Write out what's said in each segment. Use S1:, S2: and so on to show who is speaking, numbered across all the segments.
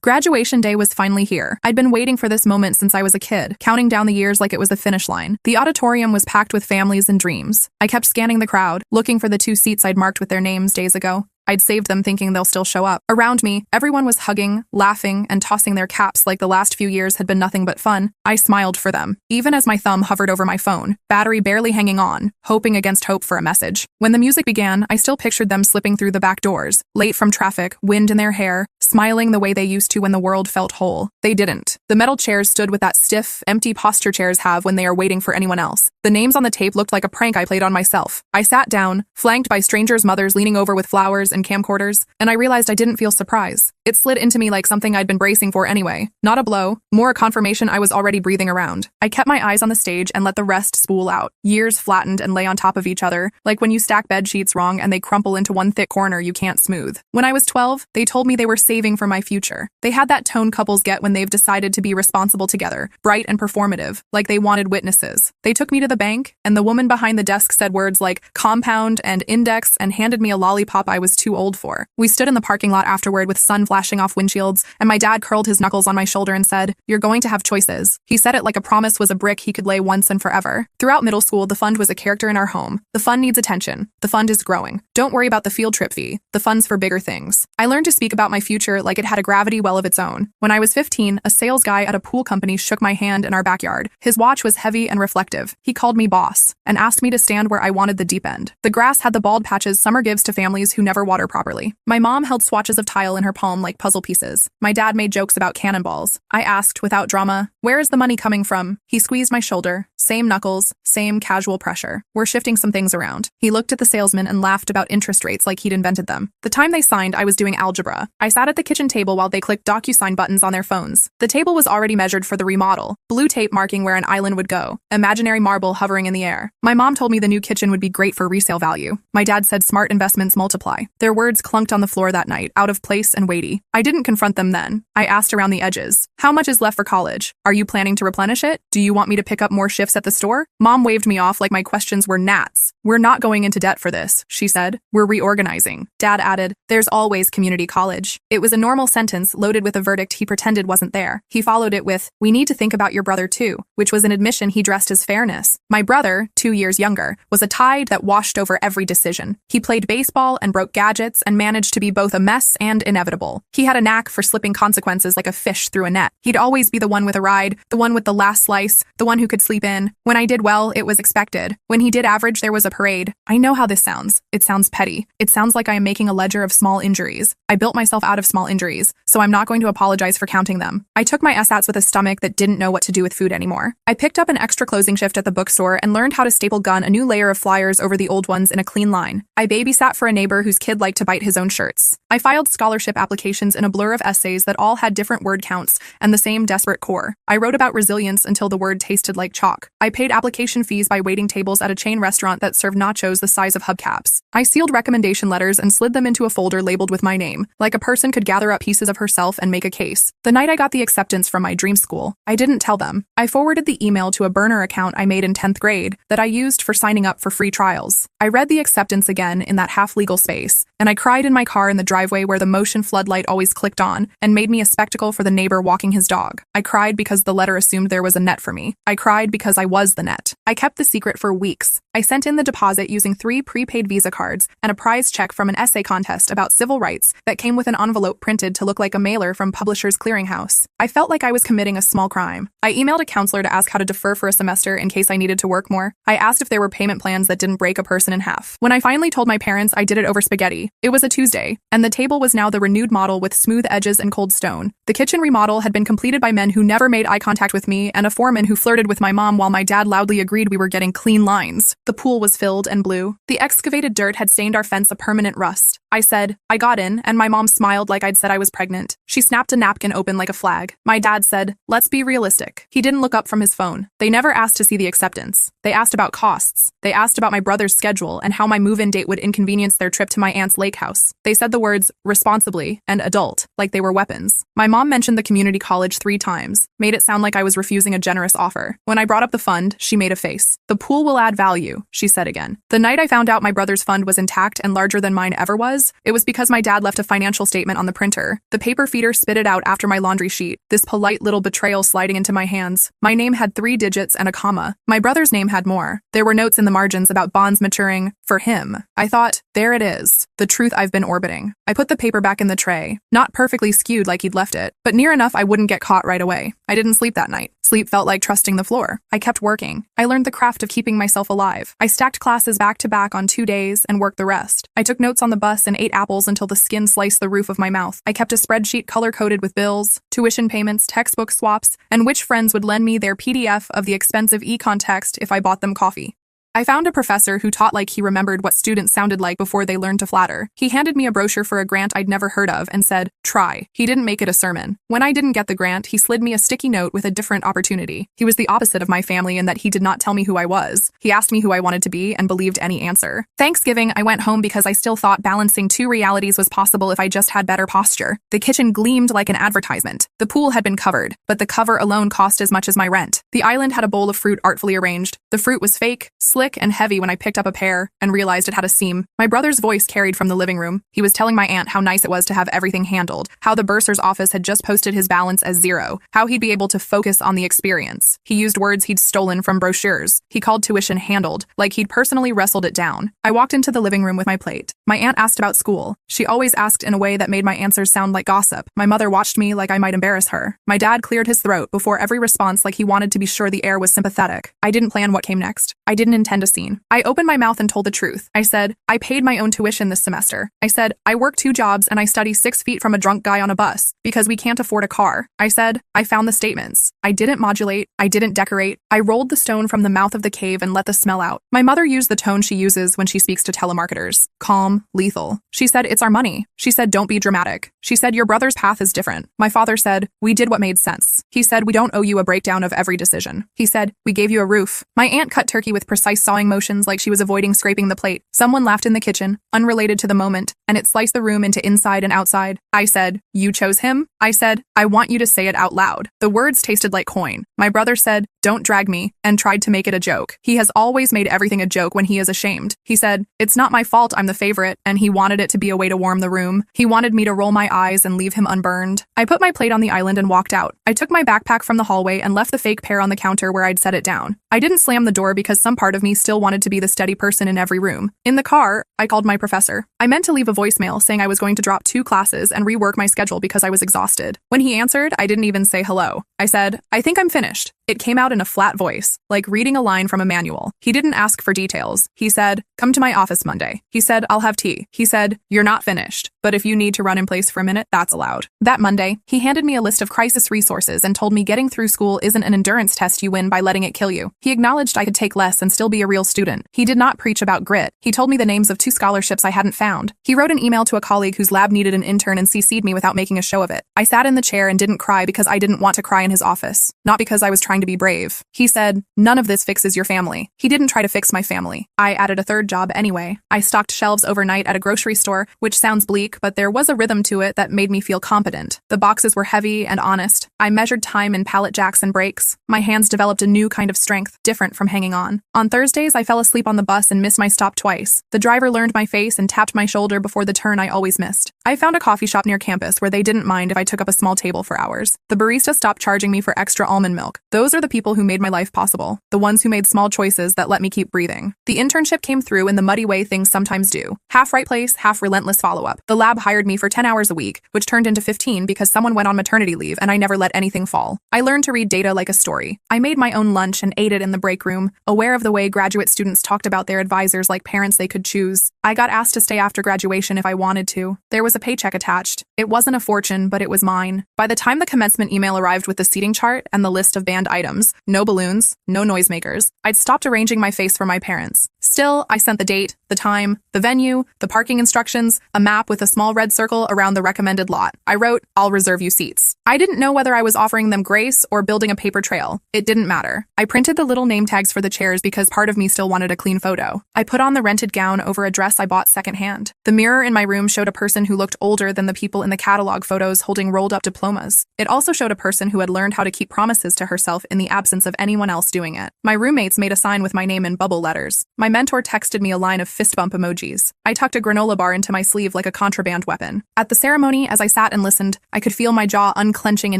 S1: Graduation day was finally here. I'd been waiting for this moment since I was a kid, counting down the years like it was the finish line. The auditorium was packed with families and dreams. I kept scanning the crowd, looking for the 2 seats I'd marked with their names days ago. I'd saved them thinking they'll still show up. Around me, everyone was hugging, laughing, and tossing their caps like the last few years had been nothing but fun. I smiled for them, even as my thumb hovered over my phone, battery barely hanging on, hoping against hope for a message. When the music began, I still pictured them slipping through the back doors, late from traffic, wind in their hair, smiling the way they used to when the world felt whole. They didn't. The metal chairs stood with that stiff, empty posture chairs have when they are waiting for anyone else. The names on the tape looked like a prank I played on myself. I sat down, flanked by strangers' mothers leaning over with flowers and camcorders, and I realized I didn't feel surprise. It slid into me like something I'd been bracing for anyway. Not a blow, more a confirmation I was already breathing around. I kept my eyes on the stage and let the rest spool out. Years flattened and lay on top of each other, like when you stack bed sheets wrong and they crumple into one thick corner you can't smooth. When I was 12, they told me they were saving for my future. They had that tone couples get when they've decided to be responsible together, bright and performative, like they wanted witnesses. They took me to the bank, and the woman behind the desk said words like compound and index and handed me a lollipop I was too old for. We stood in the parking lot afterward with sun flashing off windshields, and my dad curled his knuckles on my shoulder and said, "You're going to have choices." He said it like a promise was a brick he could lay once and forever. Throughout middle school, the fund was a character in our home. The fund needs attention. The fund is growing. Don't worry about the field trip fee. The fund's for bigger things. I learned to speak about my future like it had a gravity well of its own. When I was 15, a sales guy at a pool company shook my hand in our backyard. His watch was heavy and reflective. He called me boss and asked me to stand where I wanted the deep end. The grass had the bald patches summer gives to families who never water properly. My mom held swatches of tile in her palm like puzzle pieces. My dad made jokes about cannonballs. I asked, without drama, "Where is the money coming from?" He squeezed my shoulder. Same knuckles, same casual pressure. "We're shifting some things around." He looked at the salesman and laughed about interest rates like he'd invented them. The time they signed, I was doing algebra. I sat at the kitchen table while they clicked DocuSign buttons on their phones. The table was already measured for the remodel, blue tape marking where an island would go, imaginary marble hovering in the air. My mom told me the new kitchen would be great for resale value. My dad said smart investments multiply. Their words clunked on the floor that night, out of place and weighty. I didn't confront them then. I asked around the edges, "How much is left for college? Are you planning to replenish it? Do you want me to pick up more shifts at the store?" Mom waved me off like my questions were gnats. "We're not going into debt for this," she said. "We're reorganizing." Dad added, "There's always community college." It was a normal sentence loaded with a verdict he pretended wasn't there. He followed it with, "We need to think about your brother too," which was an admission he dressed as fairness. My brother, 2 years younger, was a tide that washed over every decision. He played baseball and broke gadgets and managed to be both a mess and inevitable. He had a knack for slipping consequences like a fish through a net. He'd always be the one with a ride, the one with the last slice, the one who could sleep in. When I did well, it was expected. When he did average, there was a parade. I know how this sounds. It sounds petty. It sounds like I am making a ledger of small injuries. I built myself out of small injuries, so I'm not going to apologize for counting them. I took my SATs with a stomach that didn't know what to do with food anymore. I picked up an extra closing shift at the bookstore and learned how to staple gun a new layer of flyers over the old ones in a clean line. I babysat for a neighbor whose kid liked to bite his own shirts. I filed scholarship applications in a blur of essays that all had different word counts and the same desperate core. I wrote about resilience until the word tasted like chalk. I paid application fees by waiting tables at a chain restaurant that served nachos the size of hubcaps. I sealed recommendation letters and slid them into a folder labeled with my name, like a person could gather up pieces of herself and make a case. The night I got the acceptance from my dream school, I didn't tell them. I forwarded the email to a burner account I made in 10th grade that I used for signing up for free trials. I read the acceptance again in that half-legal space, and I cried in my car in the driveway where the motion floodlight always clicked on and made me a spectacle for the neighbor walking his dog. I cried because the letter assumed there was a net for me. I cried because I was the net. I kept the secret for weeks. I sent in the deposit using 3 prepaid Visa cards and a prize check from an essay contest about civil rights that came with an envelope printed to look like a mailer from Publishers Clearinghouse. I felt like I was committing a small crime. I emailed a counselor to ask how to defer for a semester in case I needed to work more. I asked if there were payment plans that didn't break a person in half. When I finally told my parents, I did it over spaghetti. It was a Tuesday, and the table was now the renewed model with smooth edges and cold stone. The kitchen remodel had been completed by men who never made eye contact with me and a foreman who flirted with my mom while my dad loudly agreed we were getting clean lines. The pool was filled and blue. The excavated dirt had stained our fence a permanent rust. I said, I got in, and my mom smiled like I'd said I was pregnant. She snapped a napkin open like a flag. My dad said, let's be realistic. He didn't look up from his phone. They never asked to see the acceptance. They asked about costs. They asked about my brother's schedule and how my move-in date would inconvenience their trip to my aunt's lake house. They said the words responsibly and adult like they were weapons. My mom mentioned the community college 3 times, made it sound like I was refusing a generous offer. When I brought up the fund, she made a face. The pool will add value, she said again. The night I found out my brother's fund was intact and larger than mine ever was, errors? It was because my dad left a financial statement on the printer. The paper feeder spit it out after my laundry sheet. This polite little betrayal sliding into my hands. My name had 3 digits and a comma. My brother's name had more. There were notes in the margins about bonds maturing for him. I thought, there it is. The truth I've been orbiting. I put the paper back in the tray. Not perfectly skewed like he'd left it, but near enough I wouldn't get caught right away. I didn't sleep that night. Sleep felt like trusting the floor. I kept working. I learned the craft of keeping myself alive. I stacked classes back to back on 2 days and worked the rest. I took notes on the bus and ate apples until the skin sliced the roof of my mouth. I kept a spreadsheet color-coded with bills, tuition payments, textbook swaps, and which friends would lend me their PDF of the expensive econ text if I bought them coffee. I found a professor who taught like he remembered what students sounded like before they learned to flatter. He handed me a brochure for a grant I'd never heard of and said, try. He didn't make it a sermon. When I didn't get the grant, he slid me a sticky note with a different opportunity. He was the opposite of my family in that he did not tell me who I was. He asked me who I wanted to be and believed any answer. Thanksgiving, I went home because I still thought balancing 2 realities was possible if I just had better posture. The kitchen gleamed like an advertisement. The pool had been covered, but the cover alone cost as much as my rent. The island had a bowl of fruit artfully arranged. The fruit was fake, slick, and heavy when I picked up a pear and realized it had a seam. My brother's voice carried from the living room. He was telling my aunt how nice it was to have everything handled, how the bursar's office had just posted his balance as 0, how he'd be able to focus on the experience. He used words he'd stolen from brochures. He called tuition handled, like he'd personally wrestled it down. I walked into the living room with my plate. My aunt asked about school. She always asked in a way that made my answers sound like gossip. My mother watched me like I might embarrass her. My dad cleared his throat before every response like he wanted to be sure the air was sympathetic. I didn't plan what came next. I didn't intend a scene. I opened my mouth and told the truth. I said, I paid my own tuition this semester. I said, I work 2 jobs and I study 6 feet from a drunk guy on a bus because we can't afford a car. I said, I found the statements. I didn't modulate. I didn't decorate. I rolled the stone from the mouth of the cave and let the smell out. My mother used the tone she uses when she speaks to telemarketers. Calm, lethal. She said, it's our money. She said, don't be dramatic. She said, your brother's path is different. My father said, we did what made sense. He said, we don't owe you a breakdown of every decision. He said, we gave you a roof. My aunt cut turkey with precise sawing motions like she was avoiding scraping the plate. Someone laughed in the kitchen, unrelated to the moment, and it sliced the room into inside and outside. I said, you chose him? I said, I want you to say it out loud. The words tasted like coin. My brother said, don't drag me, and tried to make it a joke. He has always made everything a joke when he is ashamed. He said, it's not my fault I'm the favorite, and he wanted it to be a way to warm the room. He wanted me to roll my eyes and leave him unburned. I put my plate on the island and walked out. I took my backpack from the hallway and left the fake pear on the counter where I'd set it down. I didn't slam the door because some part of me still wanted to be the steady person in every room. In the car, I called my professor. I meant to leave a voicemail saying I was going to drop 2 classes and rework my schedule because I was exhausted. When he answered, I didn't even say hello. I said, I think I'm finished. It came out in a flat voice, like reading a line from a manual. He didn't ask for details. He said, come to my office Monday. He said, I'll have tea. He said, you're not finished, but if you need to run in place for a minute, that's allowed. That Monday, he handed me a list of crisis resources and told me getting through school isn't an endurance test you win by letting it kill you. He acknowledged I could take less and still be a real student. He did not preach about grit. He told me the names of 2 scholarships I hadn't found. He wrote an email to a colleague whose lab needed an intern and CC'd me without making a show of it. I sat in the chair and didn't cry because I didn't want to cry in his office, not because I was trying to be brave. He said, none of this fixes your family. He didn't try to fix my family. I added a 3rd job anyway. I stocked shelves overnight at a grocery store, which sounds bleak, but there was a rhythm to it that made me feel competent. The boxes were heavy and honest. I measured time in pallet jacks and breaks. My hands developed a new kind of strength, different from hanging on. On Thursdays, I fell asleep on the bus and missed my stop twice. The driver learned my face and tapped my shoulder before the turn I always missed. I found a coffee shop near campus where they didn't mind if I took up a small table for hours. The barista stopped charging me for extra almond milk. Those are the people who made my life possible, the ones who made small choices that let me keep breathing. The internship came through in the muddy way things sometimes do. Half right place, half relentless follow-up. The lab hired me for 10 hours a week, which turned into 15 because someone went on maternity leave and I never let anything fall. I learned to read data like a story. I made my own lunch and ate it in the break room, aware of the way graduate students talked about their advisors like parents they could choose. I got asked to stay after graduation if I wanted to. There was a paycheck attached. It wasn't a fortune, but it was mine. By the time the commencement email arrived with the seating chart and the list of banned items, no balloons, no noisemakers, I'd stopped arranging my face for my parents. Still, I sent the date, the time, the venue, the parking instructions, a map with a small red circle around the recommended lot. I wrote, I'll reserve you seats. I didn't know whether I was offering them grace or building a paper trail. It didn't matter. I printed the little name tags for the chairs because part of me still wanted a clean photo. I put on the rented gown over a dress I bought secondhand. The mirror in my room showed a person who looked older than the people in the catalog photos holding rolled up diplomas. It also showed a person who had learned how to keep promises to herself in the absence of anyone else doing it. My roommates made a sign with my name in bubble letters. My mentor mentor texted me a line of fist bump emojis. I tucked a granola bar into my sleeve like a contraband weapon. At the ceremony, as I sat and listened, I could feel my jaw unclenching in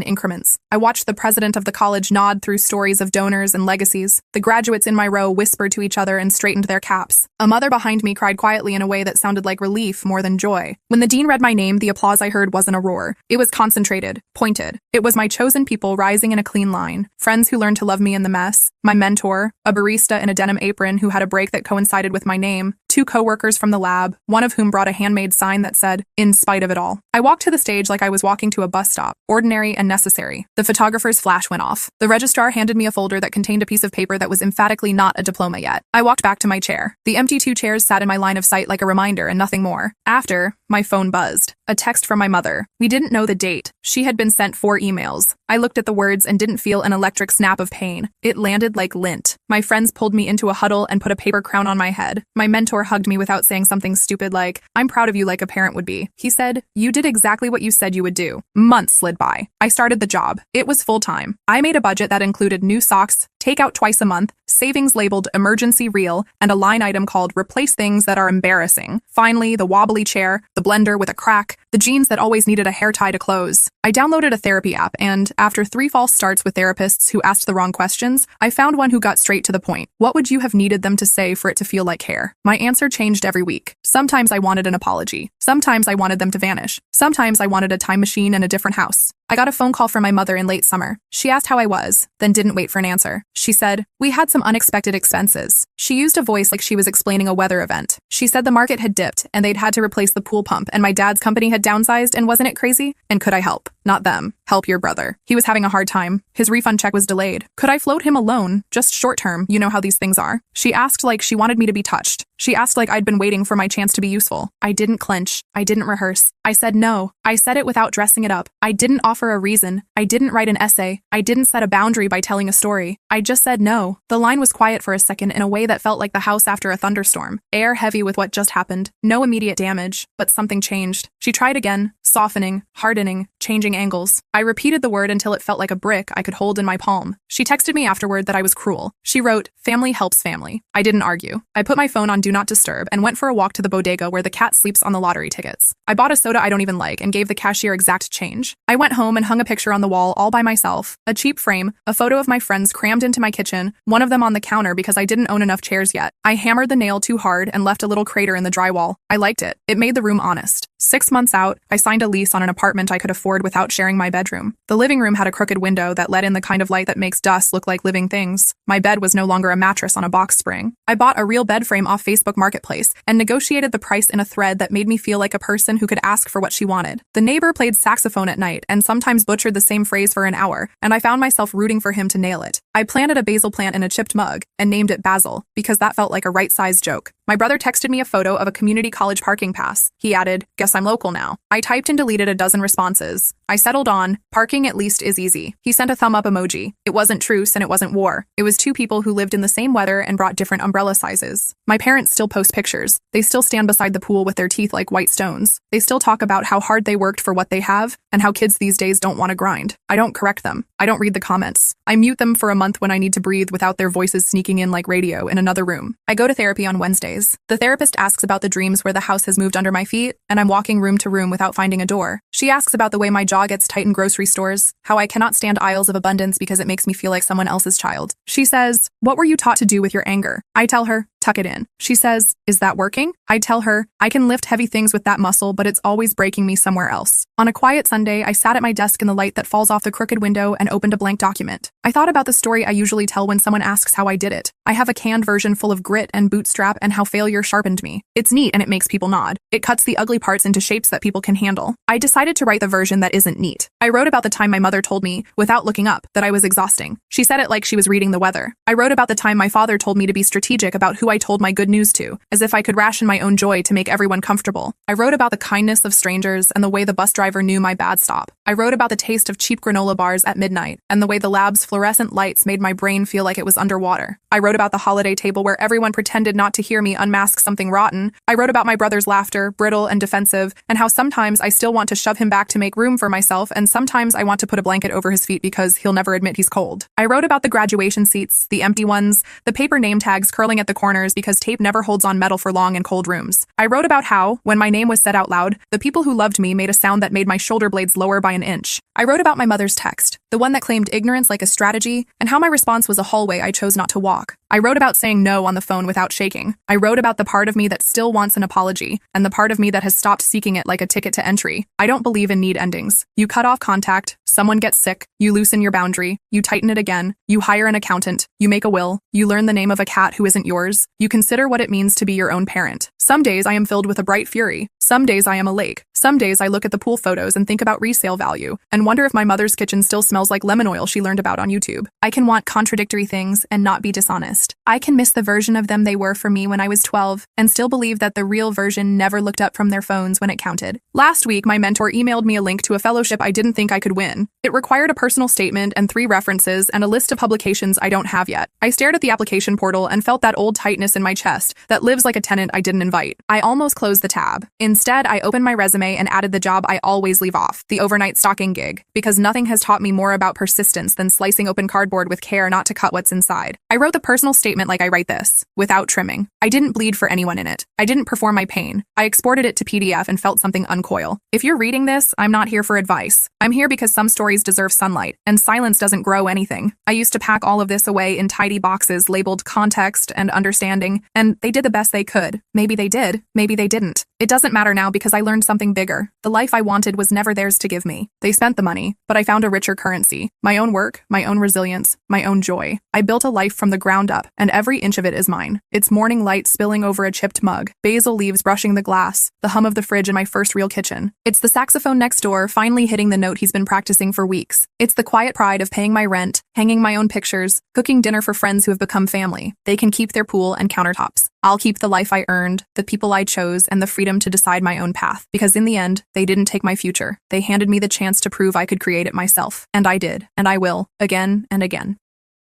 S1: increments. I watched the president of the college nod through stories of donors and legacies. The graduates in my row whispered to each other and straightened their caps. A mother behind me cried quietly in a way that sounded like relief more than joy. When the dean read my name, the applause I heard wasn't a roar. It was concentrated, pointed. It was my chosen people rising in a clean line. Friends who learned to love me in the mess. My mentor, a barista in a denim apron who had a break that coincided with my name. 2 coworkers from the lab, one of whom brought a handmade sign that said, "In spite of it all." I walked to the stage like I was walking to a bus stop, ordinary and necessary. The photographer's flash went off. The registrar handed me a folder that contained a piece of paper that was emphatically not a diploma yet. I walked back to my chair. The empty 2 chairs sat in my line of sight like a reminder and nothing more. After, my phone buzzed. A text from my mother. We didn't know the date. She had been sent 4 emails. I looked at the words and didn't feel an electric snap of pain. It landed like lint. My friends pulled me into a huddle and put a paper crown on my head. My mentor hugged me without saying something stupid like, "I'm proud of you like a parent would be." He said, "You did exactly what you said you would do." Months slid by. I started the job. It was full-time. I made a budget that included new socks, takeout twice a month, savings labeled emergency reel, and a line item called replace things that are embarrassing. Finally, the wobbly chair, the blender with a crack, the jeans that always needed a hair tie to close. I downloaded a therapy app, and after 3 false starts with therapists who asked the wrong questions, I found one who got straight to the point. What would you have needed them to say for it to feel like care? My answer changed every week. Sometimes I wanted an apology. Sometimes I wanted them to vanish. Sometimes I wanted a time machine and a different house. I got a phone call from my mother in late summer. She asked how I was, then didn't wait for an answer. She said, "We had some unexpected expenses." She used a voice like she was explaining a weather event. She said the market had dipped and they'd had to replace the pool pump and my dad's company had downsized and wasn't it crazy? And could I help? Not them. Help your brother. He was having a hard time. His refund check was delayed. Could I float him a loan? Just short term. You know how these things are. She asked like she wanted me to be touched. She asked like I'd been waiting for my chance to be useful. I didn't clench. I didn't rehearse. I said no. I said it without dressing it up. I didn't offer a reason. I didn't write an essay. I didn't set a boundary by telling a story. I just said no. The line was quiet for a second in a way that felt like the house after a thunderstorm. Air heavy with what just happened. No immediate damage, but something changed. She tried again, softening, hardening, changing angles. I repeated the word until it felt like a brick I could hold in my palm. She texted me afterward that I was cruel. She wrote, "Family helps family." I didn't argue. I put my phone on Do Not Disturb and went for a walk to the bodega where the cat sleeps on the lottery tickets. I bought a soda I don't even like and gave the cashier exact change. I went home and hung a picture on the wall all by myself, a cheap frame, a photo of my friends crammed into my kitchen, one of them on the counter because I didn't own enough chairs yet. I hammered the nail too hard and left a little crater in the drywall. I liked it. It made the room honest. 6 months out, I signed a lease on an apartment I could afford without sharing my bedroom. The living room had a crooked window that let in the kind of light that makes dust look like living things. My bed was no longer a mattress on a box spring. I bought a real bed frame off Facebook Marketplace and negotiated the price in a thread that made me feel like a person who could ask for what she wanted. The neighbor played saxophone at night and sometimes butchered the same phrase for an hour, and I found myself rooting for him to nail it. I planted a basil plant in a chipped mug and named it Basil because that felt like a right-sized joke. My brother texted me a photo of a community college parking pass. He added, "Guess I'm local now." I typed and deleted a dozen responses. I settled on, "Parking at least is easy." He sent a thumb up emoji. It wasn't truce and it wasn't war. It was 2 people who lived in the same weather and brought different umbrella sizes. My parents still post pictures. They still stand beside the pool with their teeth like white stones. They still talk about how hard they worked for what they have and how kids these days don't want to grind. I don't correct them. I don't read the comments. I mute them for a month when I need to breathe without their voices sneaking in like radio in another room. I go to therapy on Wednesdays. The therapist asks about the dreams where the house has moved under my feet and I'm walking room to room without finding a door. She asks about the way my jaw gets tight in grocery stores, how I cannot stand aisles of abundance because it makes me feel like someone else's child. She says, "What were you taught to do with your anger?" I tell her, "Tuck it in." She says, "Is that working?" I tell her, "I can lift heavy things with that muscle, but it's always breaking me somewhere else." On a quiet Sunday, I sat at my desk in the light that falls off the crooked window and opened a blank document. I thought about the story I usually tell when someone asks how I did it. I have a canned version full of grit and bootstrap and how failure sharpened me. It's neat and it makes people nod. It cuts the ugly parts into shapes that people can handle. I decided to write the version that isn't neat. I wrote about the time my mother told me, without looking up, that I was exhausting. She said it like she was reading the weather. I wrote about the time my father told me to be strategic about who I told my good news to, as if I could ration my own joy to make everyone comfortable. I wrote about the kindness of strangers and the way the bus driver knew my bad stop. I wrote about the taste of cheap granola bars at midnight and the way the lab's fluorescent lights made my brain feel like it was underwater. I wrote about the holiday table where everyone pretended not to hear me unmask something rotten. I wrote about my brother's laughter, brittle and defensive, and how sometimes I still want to shove him back to make room for myself, and sometimes I want to put a blanket over his feet because he'll never admit he's cold. I wrote about the graduation seats, the empty ones, the paper name tags curling at the corners, mirrors because tape never holds on metal for long in cold rooms. I wrote about how, when my name was said out loud, the people who loved me made a sound that made my shoulder blades lower by an inch. I wrote about my mother's text, the one that claimed ignorance like a strategy, and how my response was a hallway I chose not to walk. I wrote about saying no on the phone without shaking. I wrote about the part of me that still wants an apology, and the part of me that has stopped seeking it like a ticket to entry. I don't believe in need endings. You cut off contact, someone gets sick, you loosen your boundary, you tighten it again, you hire an accountant, you make a will, you learn the name of a cat who isn't yours, you consider what it means to be your own parent. Some days I am filled with a bright fury. Some days I am a lake. Some days I look at the pool photos and think about resale value, and wonder if my mother's kitchen still smells like lemon oil she learned about on YouTube. I can want contradictory things and not be dishonest. I can miss the version of them they were for me when I was 12, and still believe that the real version never looked up from their phones when it counted. Last week, my mentor emailed me a link to a fellowship I didn't think I could win. It required a personal statement and 3 references and a list of publications I don't have yet. I stared at the application portal and felt that old tightness in my chest that lives like a tenant I didn't invite. I almost closed the tab. Instead, I opened my resume and added the job I always leave off, the overnight stocking gig, because nothing has taught me more about persistence than slicing open cardboard with care not to cut what's inside. I wrote the personal statement like I write this, without trimming. I didn't bleed for anyone in it. I didn't perform my pain. I exported it to PDF and felt something uncoil. If you're reading this, I'm not here for advice. I'm here because some stories deserve sunlight, and silence doesn't grow anything. I used to pack all of this away in tidy boxes labeled context and understanding, and they did the best they could. Maybe they did, maybe they didn't. It doesn't matter now because I learned something bigger. The life I wanted was never theirs to give me. They spent the money, but I found a richer currency. My own work, my own resilience, my own joy. I built a life from the ground up, and every inch of it is mine. It's morning light spilling over a chipped mug, basil leaves brushing the glass, the hum of the fridge in my first real kitchen. It's the saxophone next door finally hitting the note he's been practicing for weeks. It's the quiet pride of paying my rent, hanging my own pictures, cooking dinner for friends who have become family. They can keep their pool and countertops. I'll keep the life I earned, the people I chose, and the freedom to decide my own path. Because in the end, they didn't take my future. They handed me the chance to prove I could create it myself. And I did. And I will. Again and again.